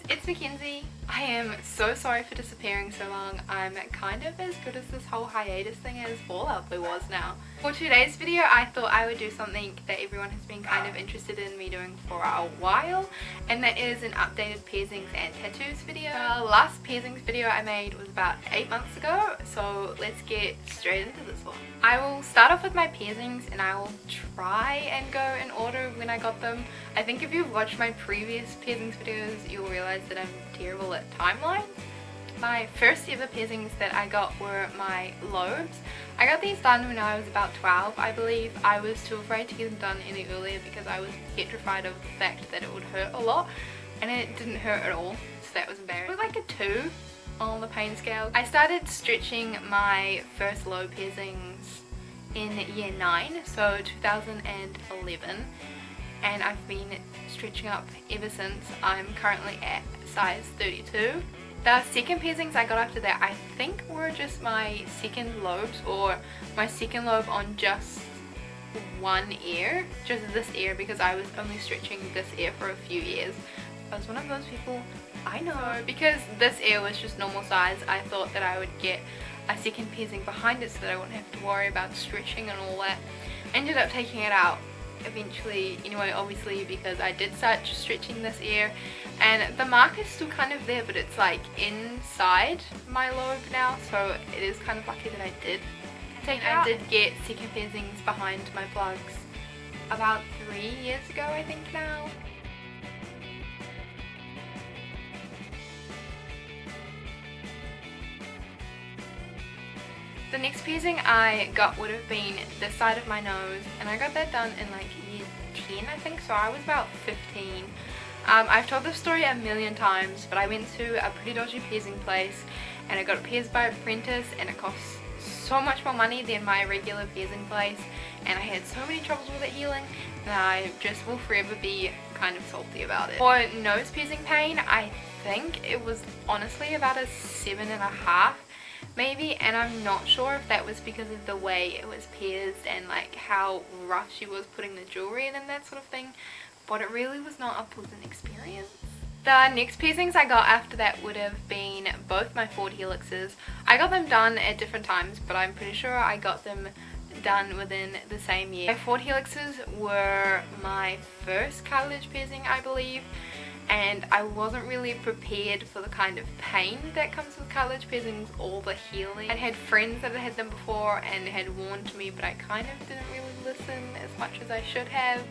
It's Mackenzie. I am so sorry for disappearing so long. I'm kind of as good as this whole hiatus thing as Fallout Boy was now. For today's video, I thought I would do something that everyone has been kind of interested in me doing for a while, and that is an updated piercings and tattoos video. The last piercings video I made was about 8 months ago, so let's get straight into this one. I will start off with my piercings and I will try and go in order when I got them. I think if you've watched my previous piercings videos, you'll realize that I'm terrible at timelines. My first ever piercings that I got were my lobes. I got these done when I was about 12, I believe. I was too afraid to get them done any earlier because I was petrified of the fact that it would hurt a lot, and it didn't hurt at all, so that was embarrassing. It was like a 2 on the pain scale. I started stretching my first lobe piercings in year 9, so 2011, and I've been stretching up ever since. I'm currently at size 32. The second piercings I got after that, I think, were just my second lobes, or my second lobe on just one ear, just this ear, because I was only stretching this ear for a few years. I was one of those people, I know. So because this ear was just normal size, I thought that I would get a second piercing behind it so that I wouldn't have to worry about stretching and all that. Ended up taking it out eventually anyway, obviously, because I did start stretching this ear, and the mark is still kind of there, but it's like inside my lobe now, so it is kind of lucky that I did take it out. I did get second piercings behind my plugs about 3 years ago, I think now. The next piercing I got would have been this side of my nose, and I got that done in like year 10, I think, so I was about 15. I've told this story a million times, but I went to a pretty dodgy piercing place and I got it pierced by an apprentice, and it cost so much more money than my regular piercing place, and I had so many troubles with it healing that I just will forever be kind of salty about it. For nose piercing pain, I think it was honestly about a 7.5 maybe, and I'm not sure if that was because of the way it was pierced and like how rough she was putting the jewelry in and that sort of thing, but it really was not a pleasant experience. The next piercings I got after that would have been both my Ford helixes. I got them done at different times, but I'm pretty sure I got them done within the same year. My Ford helixes were my first cartilage piercing, I believe, and I wasn't really prepared for the kind of pain that comes with cartilage piercings or the healing. I'd had friends that had had them before and had warned me, but I kind of didn't really listen as much as I should have.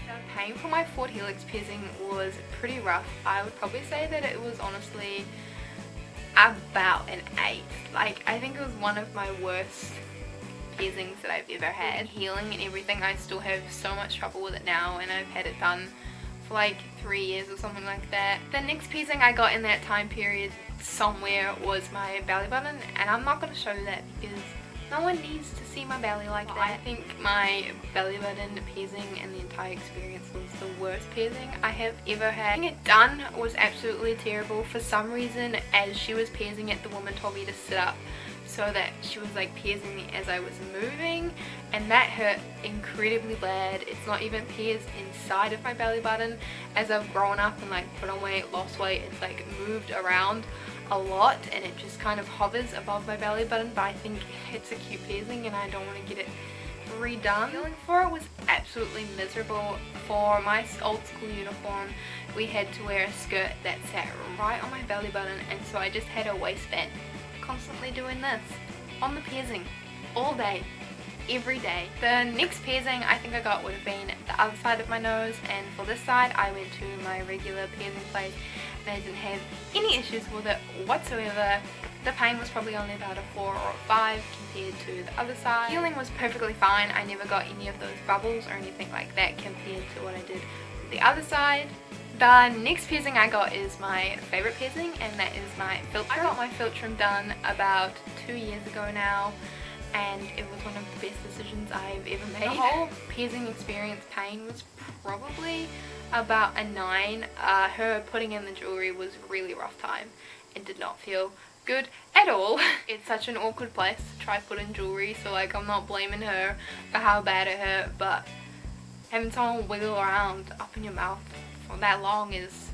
The pain for my Ford helix piercing was pretty rough. I would probably say that it was honestly about an 8. Like, I think it was one of my worst piercings that I've ever had. Healing and everything, I still have so much trouble with it now, and I've had it done for like 3 years or something like that. The next piercing I got in that time period somewhere was my belly button, and I'm not going to show that because no one needs to see my belly like that. I think my belly button piercing and the entire experience was the worst piercing I have ever had. Getting it done was absolutely terrible. For some reason, as she was piercing it, the woman told me to sit up so that she was like piercing me as I was moving, and that hurt incredibly bad. It's not even pierced inside of my belly button. As I've grown up and like put on weight, lost weight, it's like moved around a lot and it just kind of hovers above my belly button, but I think it's a cute piercing and I don't want to get it redone. Feeling for it was absolutely miserable. For my old school uniform, we had to wear a skirt that sat right on my belly button, and so I just had a waistband. Constantly doing this on the piercing all day, every day. The next piercing I think I got would have been the other side of my nose, and for this side I went to my regular piercing place and I didn't have any issues with it whatsoever. The pain was probably only about a 4 or a 5 compared to the other side. Healing was perfectly fine. I never got any of those bubbles or anything like that compared to what I did with the other side. The next piercing I got is my favourite piercing, and that is my philtrum. I got my philtrum done about 2 years ago now, and it was one of the best decisions I've ever made. The whole piercing experience pain was probably about a 9. Her putting in the jewellery was a really rough time and did not feel good at all. It's such an awkward place to try put in jewelry, so like I'm not blaming her for how bad it hurt, but having someone wiggle around up in your mouth for that long is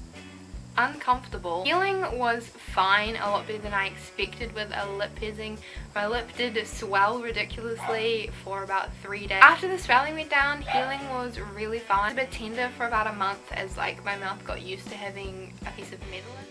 uncomfortable. Healing was fine, a lot better than I expected with a lip piercing. My lip did swell ridiculously for about 3 days. After the swelling went down, healing was really fine. It was a bit tender for about a month as like my mouth got used to having a piece of metal in it.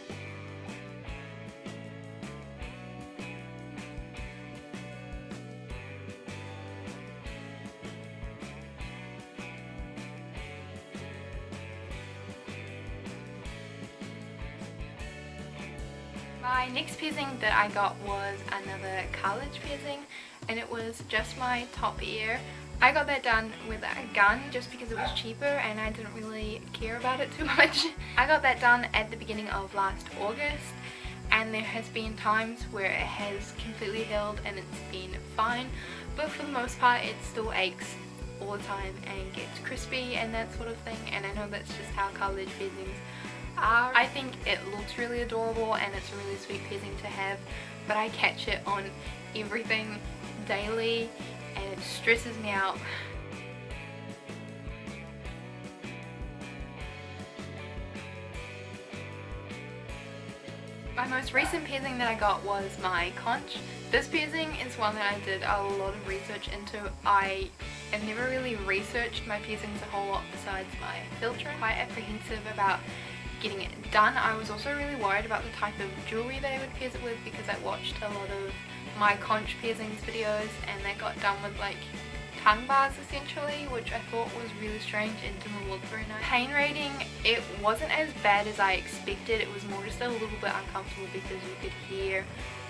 My next piercing that I got was another cartilage piercing, and it was just my top ear. I got that done with a gun just because it was cheaper and I didn't really care about it too much. I got that done at the beginning of last August, and there has been times where it has completely healed and it's been fine, but for the most part it still aches all the time and gets crispy and that sort of thing, and I know that's just how cartilage piercings are. I think it looks really adorable and it's a really sweet piercing to have, but I catch it on everything daily and it stresses me out. My most recent piercing that I got was my conch. This piercing is one that I did a lot of research into. I have never really researched my piercings a whole lot besides my filtering. I'm quite apprehensive about getting it done. I was also really worried about the type of jewelry they would pierce it with because I watched a lot of my conch piercings videos and they got done with like tongue bars essentially, which I thought was really strange and didn't look very nice. Pain rating, it wasn't as bad as I expected. It was more just a little bit uncomfortable because you could hear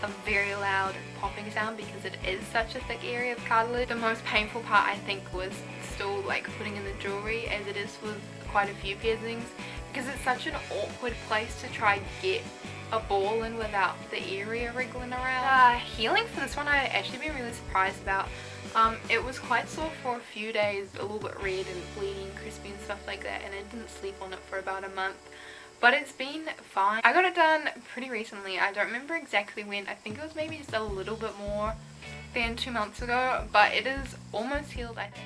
a very loud popping sound because it is such a thick area of cartilage. The most painful part I think was still like putting in the jewelry, as it is with quite a few piercings, because it's such an awkward place to try and get a ball in without the area wriggling around. Healing for this one I actually been really surprised about. It was quite sore for a few days, a little bit red and bleeding, crispy and stuff like that, and I didn't sleep on it for about a month. But it's been fine. I got it done pretty recently. I don't remember exactly when. I think it was maybe just a little bit more than 2 months ago, but it is almost healed, I think.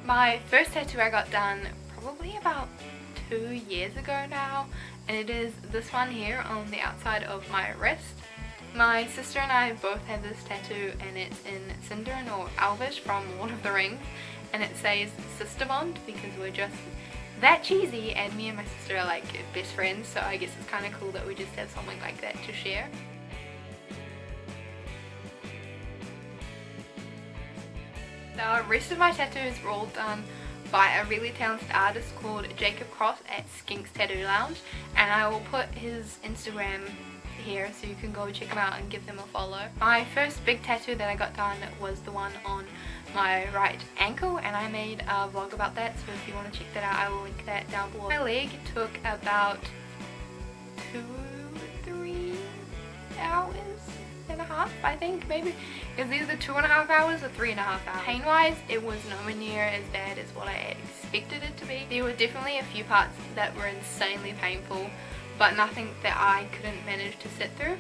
My first tattoo I got done probably about 2 years ago now, and it is this one here on the outside of my wrist. My sister and I both have this tattoo, and it's in Sindarin or Elvish from Lord of the Rings, and it says sister bond because we're just that cheesy, and me and my sister are like best friends, so I guess it's kind of cool that we just have something like that to share. The rest of my tattoos were all done by a really talented artist called Jacob Cross at Skinks Tattoo Lounge, and I will put his Instagram here so you can go check him out and give him a follow. My first big tattoo that I got done was the one on my right ankle, and I made a vlog about that, so if you want to check that out I will link that down below. My leg took about 2-3 hours and a half, I think, maybe. It was either 2.5 hours or 3.5 hours. Pain wise, it was nowhere near as bad as what I expected it to be. There were definitely a few parts that were insanely painful, but nothing that I couldn't manage to sit through.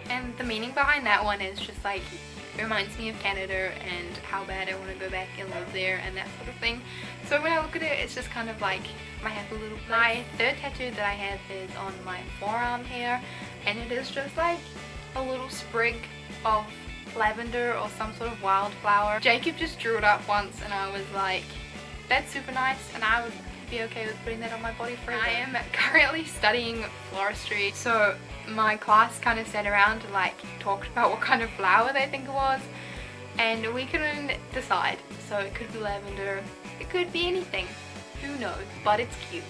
And the meaning behind that one is just like, it reminds me of Canada and how bad I want to go back and live there and that sort of thing. So when I look at it, it's just kind of like my happy little place. My third tattoo that I have is on my forearm here, and it is just like a little sprig of lavender or some sort of wildflower. Jacob just drew it up once and I was like, that's super nice, and I would be okay with putting that on my body forever. I am currently studying floristry, so my class kind of sat around and like talked about what kind of flower they think it was, and we couldn't decide. So it could be lavender, it could be anything, who knows, but it's cute.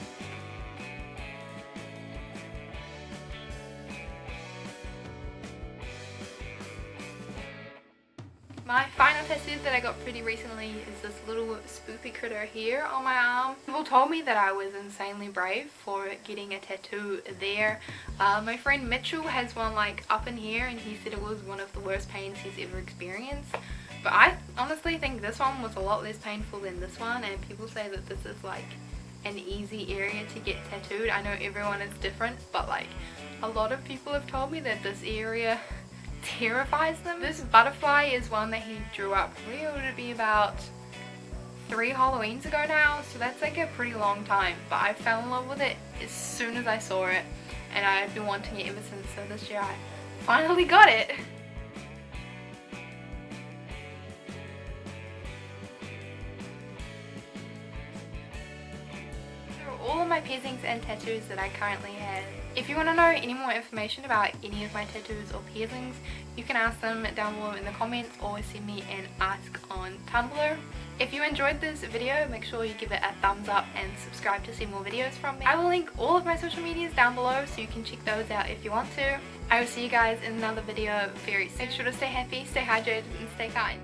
My final tattoo that I got pretty recently is this little spoopy critter here on my arm. People told me that I was insanely brave for getting a tattoo there. My friend Mitchell has one like up in here, and he said it was one of the worst pains he's ever experienced. But I honestly think this one was a lot less painful than this one, and people say that this is like an easy area to get tattooed. I know everyone is different, but like a lot of people have told me that this area terrifies them. This butterfly is one that he drew up probably would be about 3 Halloweens ago now, so that's like a pretty long time, but I fell in love with it as soon as I saw it, and I've been wanting it ever since. So this year I finally got it. All of my piercings and tattoos that I currently have. If you want to know any more information about any of my tattoos or piercings, you can ask them down below in the comments or send me an ask on Tumblr. If you enjoyed this video, make sure you give it a thumbs up and subscribe to see more videos from me. I will link all of my social medias down below so you can check those out if you want to. I will see you guys in another video very soon. Make sure to stay happy, stay hydrated, and stay kind.